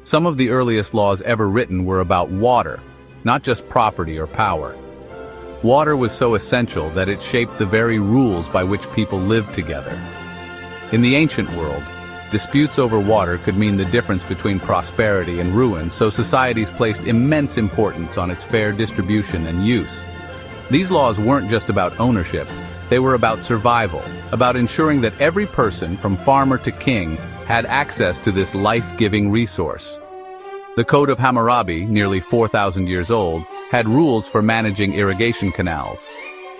Some of the earliest laws ever written were about water, not just property or power. Water was so essential that it shaped the very rules by which people lived together. In the ancient world, disputes over water could mean the difference between prosperity and ruin, so societies placed immense importance on its fair distribution and use. These laws weren't just about ownership, they were about survival, about ensuring that every person, from farmer to king, had access to this life-giving resource. The Code of Hammurabi, nearly 4,000 years old, had rules for managing irrigation canals.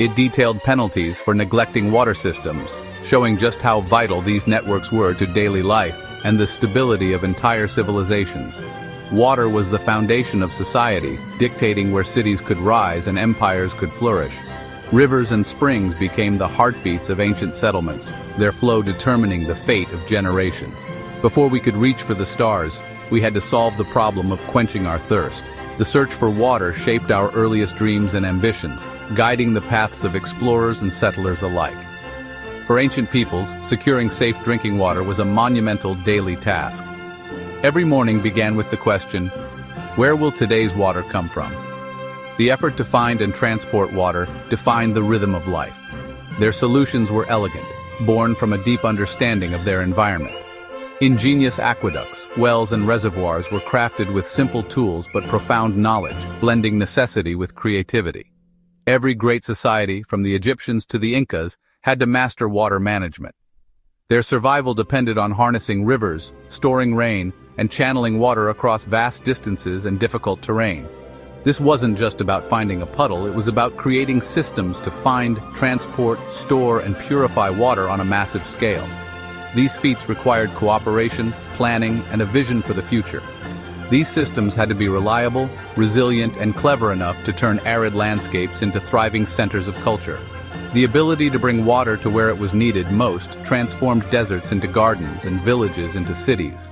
It detailed penalties for neglecting water systems, showing just how vital these networks were to daily life and the stability of entire civilizations. Water was the foundation of society, dictating where cities could rise and empires could flourish. Rivers and springs became the heartbeats of ancient settlements, their flow determining the fate of generations. Before we could reach for the stars, we had to solve the problem of quenching our thirst. The search for water shaped our earliest dreams and ambitions, guiding the paths of explorers and settlers alike. For ancient peoples, securing safe drinking water was a monumental daily task. Every morning began with the question, where will today's water come from? The effort to find and transport water defined the rhythm of life. Their solutions were elegant, born from a deep understanding of their environment. Ingenious aqueducts, wells, and reservoirs were crafted with simple tools but profound knowledge, blending necessity with creativity. Every great society, from the Egyptians to the Incas, had to master water management. Their survival depended on harnessing rivers, storing rain, and channeling water across vast distances and difficult terrain. This wasn't just about finding a puddle, it was about creating systems to find, transport, store, and purify water on a massive scale. These feats required cooperation, planning, and a vision for the future. These systems had to be reliable, resilient, and clever enough to turn arid landscapes into thriving centers of culture. The ability to bring water to where it was needed most transformed deserts into gardens and villages into cities.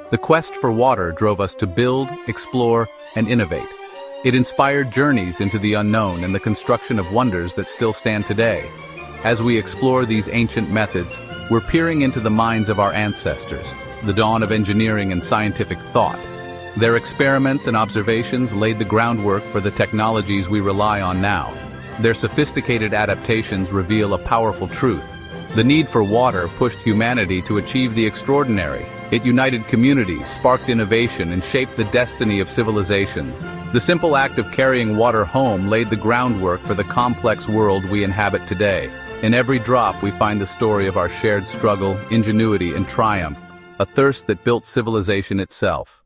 The quest for water drove us to build, explore, and innovate. It inspired journeys into the unknown and the construction of wonders that still stand today. As we explore these ancient methods, we're peering into the minds of our ancestors, the dawn of engineering and scientific thought. Their experiments and observations laid the groundwork for the technologies we rely on now. Their sophisticated adaptations reveal a powerful truth. The need for water pushed humanity to achieve the extraordinary. It united communities, sparked innovation, and shaped the destiny of civilizations. The simple act of carrying water home laid the groundwork for the complex world we inhabit today. In every drop we find the story of our shared struggle, ingenuity, and triumph, a thirst that built civilization itself.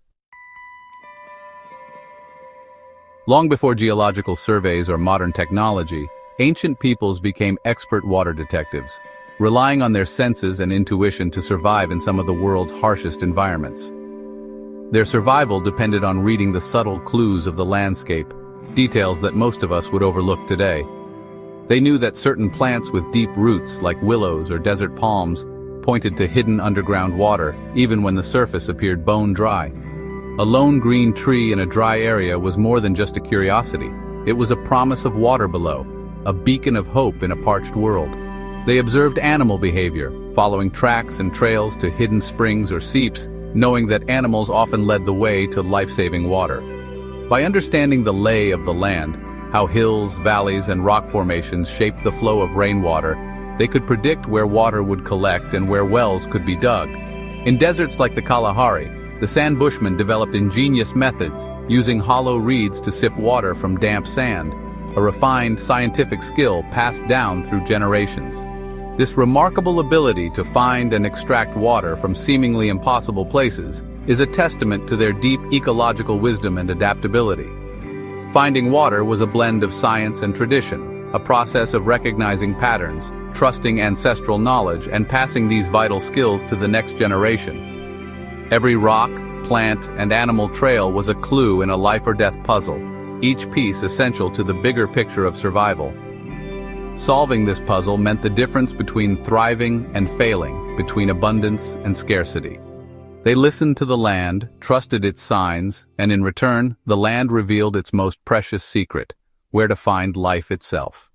Long before geological surveys or modern technology, ancient peoples became expert water detectives, relying on their senses and intuition to survive in some of the world's harshest environments. Their survival depended on reading the subtle clues of the landscape, details that most of us would overlook today. They knew that certain plants with deep roots, like willows or desert palms, pointed to hidden underground water, even when the surface appeared bone dry. A lone green tree in a dry area was more than just a curiosity. It was a promise of water below, a beacon of hope in a parched world. They observed animal behavior, following tracks and trails to hidden springs or seeps, knowing that animals often led the way to life-saving water. By understanding the lay of the land, how hills, valleys, and rock formations shaped the flow of rainwater, they could predict where water would collect and where wells could be dug. In deserts like the Kalahari, the sand bushmen developed ingenious methods, using hollow reeds to sip water from damp sand, a refined scientific skill passed down through generations. This remarkable ability to find and extract water from seemingly impossible places is a testament to their deep ecological wisdom and adaptability. Finding water was a blend of science and tradition, a process of recognizing patterns, trusting ancestral knowledge, and passing these vital skills to the next generation. Every rock, plant, and animal trail was a clue in a life-or-death puzzle, each piece essential to the bigger picture of survival. Solving this puzzle meant the difference between thriving and failing, between abundance and scarcity. They listened to the land, trusted its signs, and in return, the land revealed its most precious secret, where to find life itself.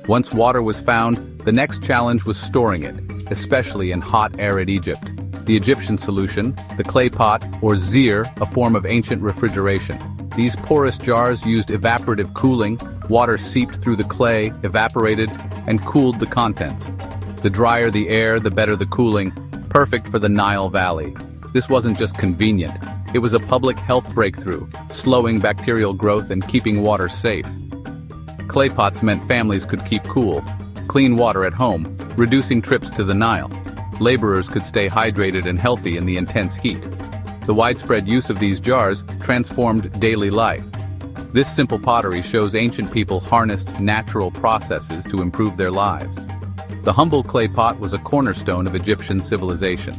Once water was found, the next challenge was storing it, especially in hot, arid Egypt. The Egyptian solution, the clay pot, or zir, a form of ancient refrigeration. These porous jars used evaporative cooling. Water seeped through the clay, evaporated, and cooled the contents. The drier the air, the better the cooling, perfect for the Nile Valley. This wasn't just convenient, it was a public health breakthrough, slowing bacterial growth and keeping water safe. Clay pots meant families could keep cool, clean water at home, reducing trips to the Nile. Laborers could stay hydrated and healthy in the intense heat. The widespread use of these jars transformed daily life. This simple pottery shows ancient people harnessed natural processes to improve their lives. The humble clay pot was a cornerstone of Egyptian civilization.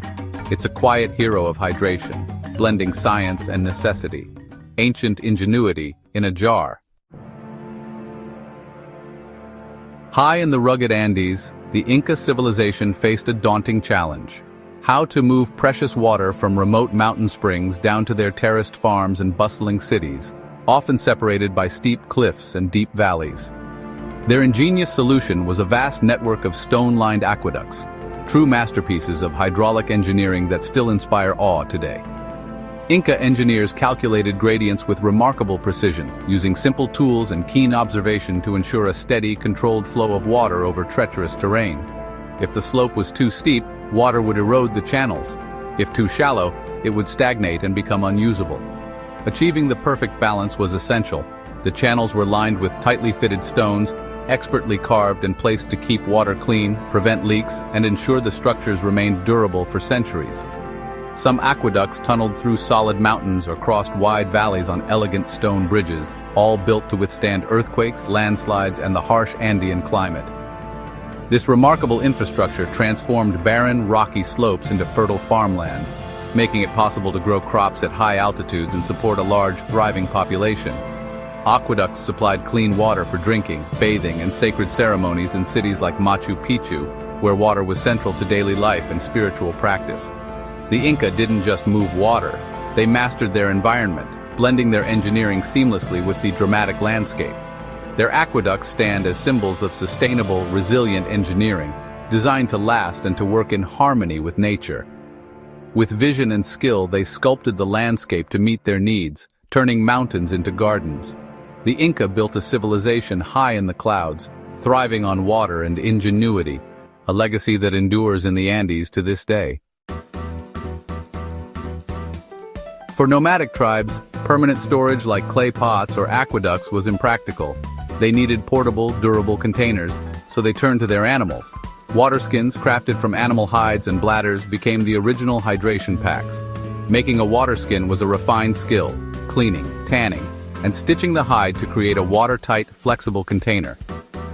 It's a quiet hero of hydration, blending science and necessity. Ancient ingenuity in a jar. High in the rugged Andes, the Inca civilization faced a daunting challenge: how to move precious water from remote mountain springs down to their terraced farms and bustling cities, often separated by steep cliffs and deep valleys. Their ingenious solution was a vast network of stone-lined aqueducts, true masterpieces of hydraulic engineering that still inspire awe today. Inca engineers calculated gradients with remarkable precision, using simple tools and keen observation to ensure a steady, controlled flow of water over treacherous terrain. If the slope was too steep, water would erode the channels. If too shallow, it would stagnate and become unusable. Achieving the perfect balance was essential. The channels were lined with tightly fitted stones, expertly carved and placed to keep water clean, prevent leaks, and ensure the structures remained durable for centuries. Some aqueducts tunneled through solid mountains or crossed wide valleys on elegant stone bridges, all built to withstand earthquakes, landslides, and the harsh Andean climate. This remarkable infrastructure transformed barren, rocky slopes into fertile farmland, making it possible to grow crops at high altitudes and support a large, thriving population. Aqueducts supplied clean water for drinking, bathing, and sacred ceremonies in cities like Machu Picchu, where water was central to daily life and spiritual practice. The Inca didn't just move water, they mastered their environment, blending their engineering seamlessly with the dramatic landscape. Their aqueducts stand as symbols of sustainable, resilient engineering, designed to last and to work in harmony with nature. With vision and skill, they sculpted the landscape to meet their needs, turning mountains into gardens. The Inca built a civilization high in the clouds, thriving on water and ingenuity, a legacy that endures in the Andes to this day. For nomadic tribes, permanent storage like clay pots or aqueducts was impractical. They needed portable, durable containers, so they turned to their animals. Water skins crafted from animal hides and bladders became the original hydration packs. Making a water skin was a refined skill, cleaning, tanning, and stitching the hide to create a watertight, flexible container.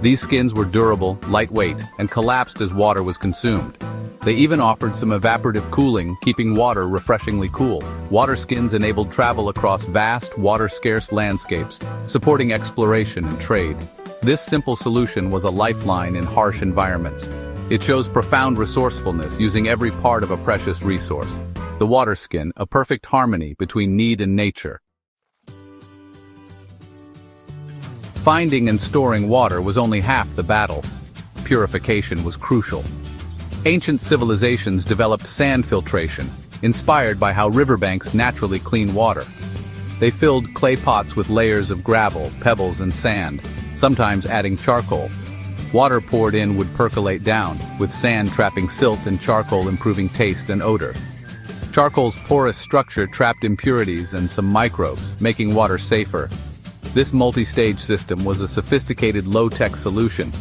These skins were durable, lightweight, and collapsed as water was consumed. They even offered some evaporative cooling, keeping water refreshingly cool. Water skins enabled travel across vast, water-scarce landscapes, supporting exploration and trade. This simple solution was a lifeline in harsh environments. It shows profound resourcefulness, using every part of a precious resource. The water skin, a perfect harmony between need and nature. Finding and storing water was only half the battle. Purification was crucial. Ancient civilizations developed sand filtration, inspired by how riverbanks naturally clean water. They filled clay pots with layers of gravel, pebbles, and sand, sometimes adding charcoal. Water poured in would percolate down, with sand trapping silt and charcoal improving taste and odor. Charcoal's porous structure trapped impurities and some microbes, making water safer. This multi-stage system was a sophisticated low-tech solution.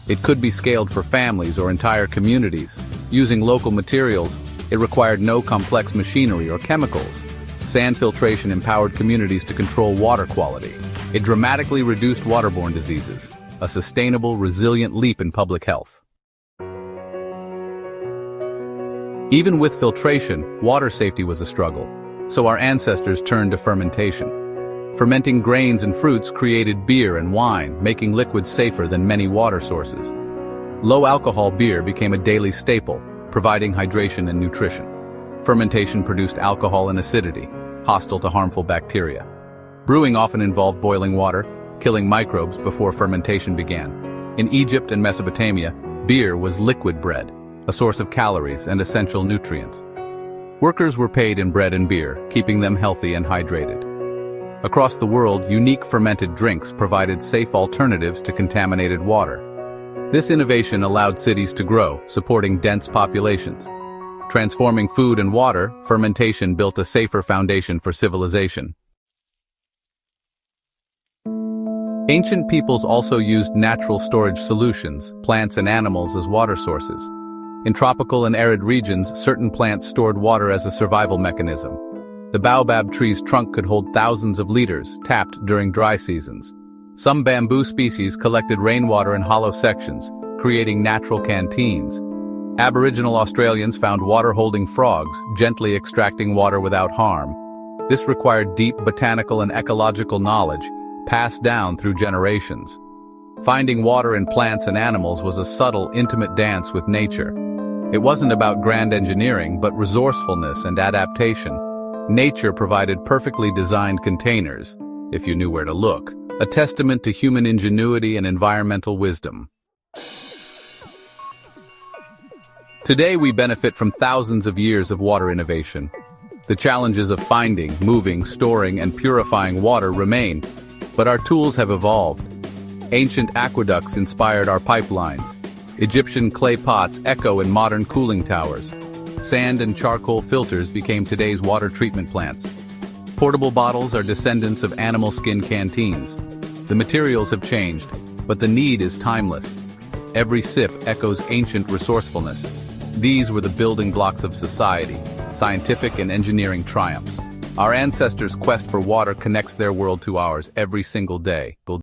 It could be scaled for families or entire communities. Using local materials, it required no complex machinery or chemicals. Sand filtration empowered communities to control water quality. It dramatically reduced waterborne diseases, a sustainable, resilient leap in public health. Even with filtration, water safety was a struggle, so our ancestors turned to fermentation. Fermenting grains and fruits created beer and wine, making liquids safer than many water sources. Low-alcohol beer became a daily staple, providing hydration and nutrition. Fermentation produced alcohol and acidity, hostile to harmful bacteria. Brewing often involved boiling water, killing microbes before fermentation began. In Egypt and Mesopotamia, beer was liquid bread, a source of calories and essential nutrients. Workers were paid in bread and beer, keeping them healthy and hydrated. Across the world, unique fermented drinks provided safe alternatives to contaminated water. This innovation allowed cities to grow, supporting dense populations. Transforming food and water, fermentation built a safer foundation for civilization. Ancient peoples also used natural storage solutions, plants and animals as water sources. In tropical and arid regions, certain plants stored water as a survival mechanism. The baobab tree's trunk could hold thousands of liters, tapped during dry seasons. Some bamboo species collected rainwater in hollow sections, creating natural canteens. Aboriginal Australians found water-holding frogs, gently extracting water without harm. This required deep botanical and ecological knowledge, passed down through generations. Finding water in plants and animals was a subtle, intimate dance with nature. It wasn't about grand engineering, but resourcefulness and adaptation. Nature provided perfectly designed containers, if you knew where to look, a testament to human ingenuity and environmental wisdom. Today we benefit from thousands of years of water innovation. The challenges of finding, moving, storing, and purifying water remain, but our tools have evolved. Ancient aqueducts inspired our pipelines. Egyptian clay pots echo in modern cooling towers. Sand and charcoal filters became today's water treatment plants. Portable bottles are descendants of animal skin canteens. The materials have changed, but the need is timeless. Every sip echoes ancient resourcefulness. These were the building blocks of society, scientific and engineering triumphs. Our ancestors' quest for water connects their world to ours every single day.